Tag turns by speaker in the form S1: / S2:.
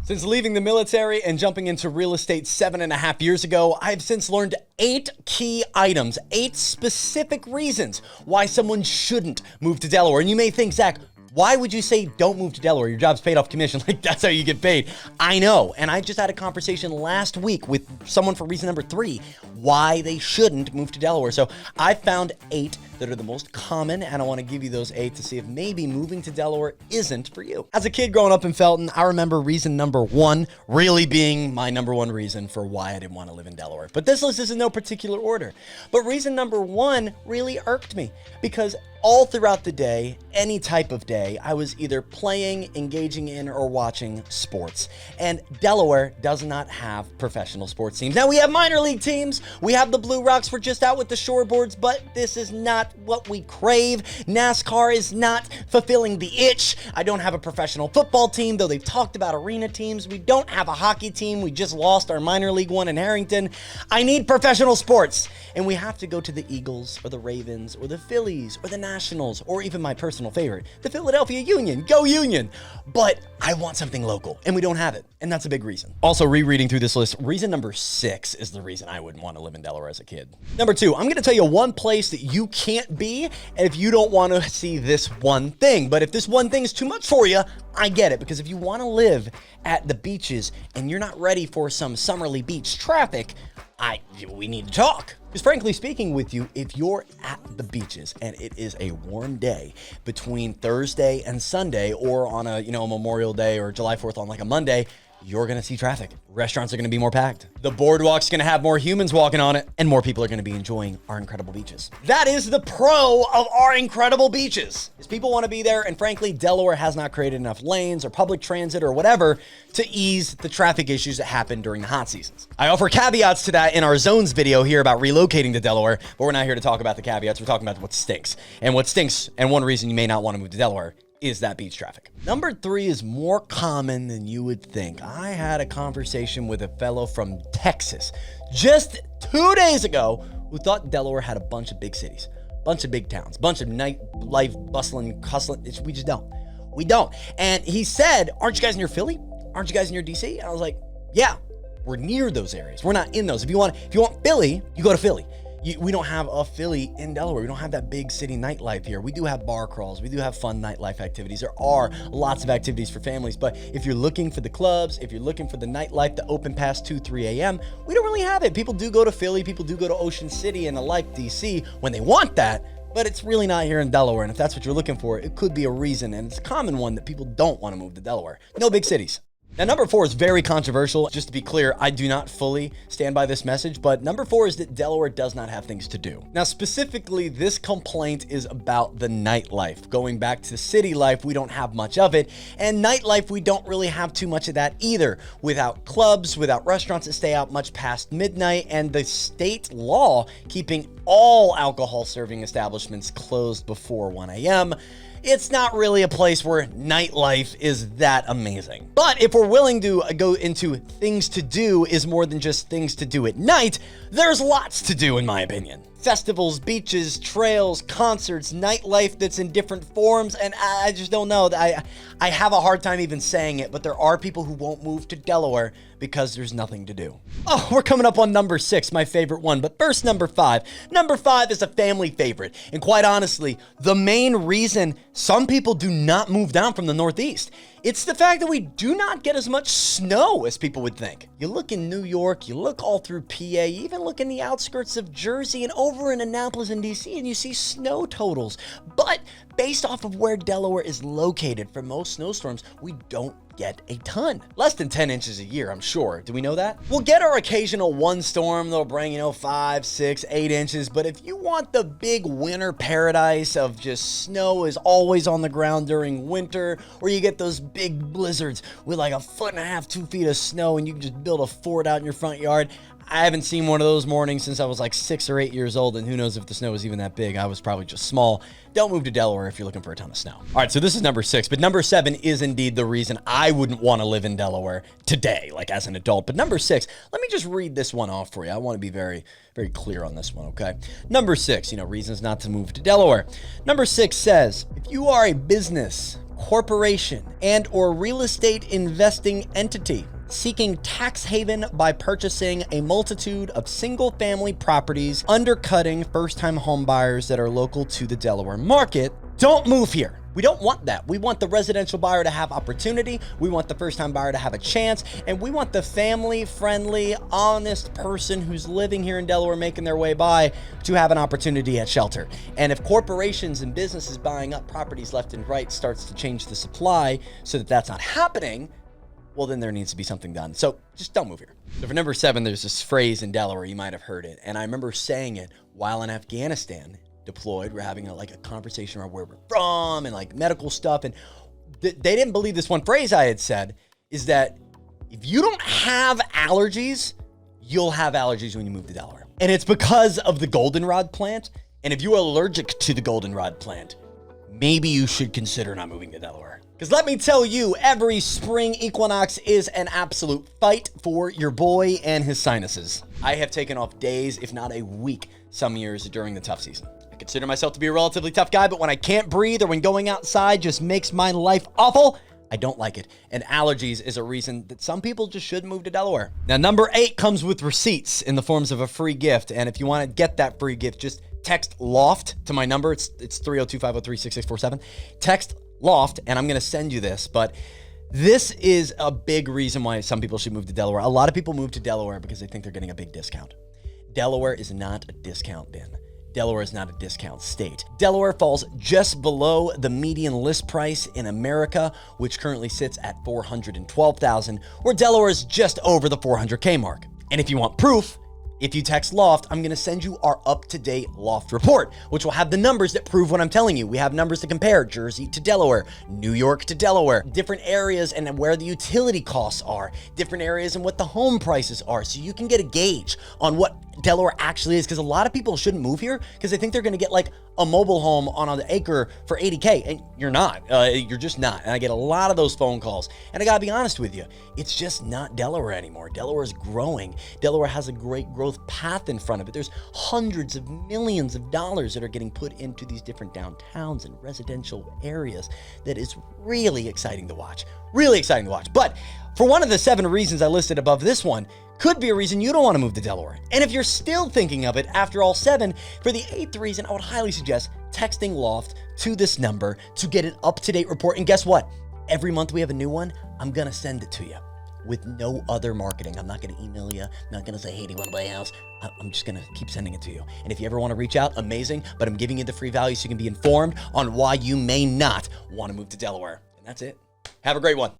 S1: Since leaving the military and jumping into real estate 7.5 years ago, I've since learned 8 key items, 8 specific reasons why someone shouldn't move to Delaware. And you may think, Zach, why would you say don't move to Delaware? Your job's paid off commission. Like, that's how you get paid. I know. And I just had a conversation last week with someone for reason number 3, why they shouldn't move to Delaware. So I found 8 that are the most common, and I want to give you those 8 to see if maybe moving to Delaware isn't for you. As a kid growing up in Felton, I remember reason number 1 really being my number 1 reason for why I didn't want to live in Delaware. But this list is in no particular order. But reason number 1 really irked me because all throughout the day, any type of day, I was either playing, engaging in, or watching sports. And Delaware does not have professional sports teams. Now, we have minor league teams. We have the Blue Rocks. We're just out with the shortboards, but this is not what we crave. NASCAR is not fulfilling the itch. I don't have a professional football team, though they've talked about arena teams. We don't have a hockey team. We just lost our minor league one in Harrington. I need professional sports. And we have to go to the Eagles or the Ravens or the Phillies or the Nationals or even my personal favorite, the Philadelphia Union. Go Union! But I want something local, and we don't have it. And that's a big reason. Also, rereading through this list, reason number 6 is the reason I wouldn't want to live in Delaware as a kid. Number 2, I'm going to tell you one place that you can't be if you don't want to see this one thing. But if this one thing is too much for you, I get it. Because if you want to live at the beaches and you're not ready for some summerly beach traffic, we need to talk. Because frankly speaking with you, if you're at the beaches and it is a warm day between Thursday and Sunday, or on a Memorial Day or July 4th on like a Monday, you're going to see traffic. Restaurants are going to be more packed. The boardwalk's going to have more humans walking on it, and more people are going to be enjoying our incredible beaches. That is the pro of our incredible beaches, is people want to be there, and frankly, Delaware has not created enough lanes or public transit or whatever to ease the traffic issues that happen during the hot seasons. I offer caveats to that in our zones video here about relocating to Delaware, but we're not here to talk about the caveats. We're talking about what stinks. And what stinks, and one reason you may not want to move to Delaware, is that beach traffic. Number 3 is more common than you would think. I had a conversation with a fellow from Texas just 2 days ago who thought Delaware had a bunch of big cities, bunch of big towns, bunch of nightlife, bustling, hustling. We just don't. We don't. And he said, aren't you guys near Philly? Aren't you guys near DC? And I was like, yeah, we're near those areas. We're not in those. If you want Philly, you go to Philly. We don't have a Philly in Delaware. We don't have that big city nightlife here. We do have bar crawls. We do have fun nightlife activities. There are lots of activities for families. But if you're looking for the clubs, if you're looking for the nightlife that open past 2, 3 a.m., we don't really have it. People do go to Philly. People do go to Ocean City and the like, DC, when they want that. But it's really not here in Delaware. And if that's what you're looking for, it could be a reason. And it's a common one that people don't want to move to Delaware. No big cities. Now, number 4 is very controversial. Just to be clear, I do not fully stand by this message, but number 4 is that Delaware does not have things to do. Now, specifically, this complaint is about the nightlife. Going back to city life, we don't have much of it, and nightlife, we don't really have too much of that either. Without clubs, without restaurants that stay out much past midnight, and the state law keeping all alcohol serving establishments closed before 1 a.m., it's not really a place where nightlife is that amazing. But if we're willing to go into things to do is more than just things to do at night, there's lots to do in my opinion. Festivals, beaches, trails, concerts, nightlife that's in different forms, and I just don't know. I have a hard time even saying it, but there are people who won't move to Delaware because there's nothing to do. Oh, we're coming up on number 6, my favorite one, but first number 5. Number 5 is a family favorite, and quite honestly, the main reason some people do not move down from the Northeast, it's the fact that we do not get as much snow as people would think. You look in New York, you look all through PA, you even look in the outskirts of Jersey and over in Annapolis and DC, and you see snow totals. But based off of where Delaware is located, for most snowstorms, we don't get a ton. Less than 10 inches a year, I'm sure. Do we know that? We'll get our occasional one storm that'll bring, 5, 6, 8 inches. But if you want the big winter paradise of just snow is always on the ground during winter, or you get those big blizzards with like 1.5 to 2 feet of snow and you can just build a fort out in your front yard, I haven't seen one of those mornings since I was like 6 or 8 years old, and who knows if the snow was even that big. I was probably just small. Don't move to Delaware if you're looking for a ton of snow. All right, so this is number 6, but number 7 is indeed the reason I wouldn't want to live in Delaware today, like as an adult. But number 6, let me just read this one off for you. I want to be very, very clear on this one, okay? Number 6, reasons not to move to Delaware. Number 6 says, if you are a business corporation and or real estate investing entity seeking tax haven by purchasing a multitude of single-family properties, undercutting first-time home buyers that are local to the Delaware market, don't move here. We don't want that. We want the residential buyer to have opportunity. We want the first-time buyer to have a chance. And we want the family-friendly, honest person who's living here in Delaware, making their way by, to have an opportunity at shelter. And if corporations and businesses buying up properties left and right starts to change the supply so that that's not happening, well, then there needs to be something done. So just don't move here. So for number 7, there's this phrase in Delaware, you might have heard it. And I remember saying it while in Afghanistan, deployed. We're having a conversation around where we're from and like medical stuff. And they didn't believe this one phrase I had said is that if you don't have allergies, you'll have allergies when you move to Delaware. And it's because of the goldenrod plant. And if you are allergic to the goldenrod plant, maybe you should consider not moving to Delaware. Because let me tell you, every spring equinox is an absolute fight for your boy and his sinuses. I have taken off days, if not a week, some years during the tough season. I consider myself to be a relatively tough guy, but when I can't breathe or when going outside just makes my life awful, I don't like it. And allergies is a reason that some people just shouldn't move to Delaware. Now, number 8 comes with receipts in the forms of a free gift. And if you want to get that free gift, just text Loft to my number. It's 302-503-6647. Text Loft, and I'm going to send you this. But this is a big reason why some people should move to Delaware. A lot of people move to Delaware because they think they're getting a big discount. Delaware is not a discount bin. Delaware is not a discount state. Delaware falls just below the median list price in America, which currently sits at $412,000, where Delaware is just over the $400K mark. And if you want proof, if you text Loft, I'm going to send you our up-to-date Loft report, which will have the numbers that prove what I'm telling you. We have numbers to compare Jersey to Delaware, New York to Delaware, different areas and where the utility costs are, different areas and what the home prices are. So you can get a gauge on what Delaware actually is, because a lot of people shouldn't move here because they think they're going to get like a mobile home on an acre for $80K, and you're not. You're just not. And I get a lot of those phone calls. And I got to be honest with you, it's just not Delaware anymore. Delaware is growing. Delaware has a great growth path in front of it. There's hundreds of millions of dollars that are getting put into these different downtowns and residential areas that is really exciting to watch. Really exciting to watch. But for one of the 7 reasons I listed above this one, could be a reason you don't want to move to Delaware. And if you're still thinking of it after all 7, for the 8th reason, I would highly suggest texting Loft to this number to get an up-to-date report. And guess what? Every month we have a new one. I'm going to send it to you with no other marketing. I'm not going to email you. I'm not going to say, hey, do you want to buy a house? I'm just going to keep sending it to you. And if you ever want to reach out, amazing. But I'm giving you the free value so you can be informed on why you may not want to move to Delaware. And that's it. Have a great one.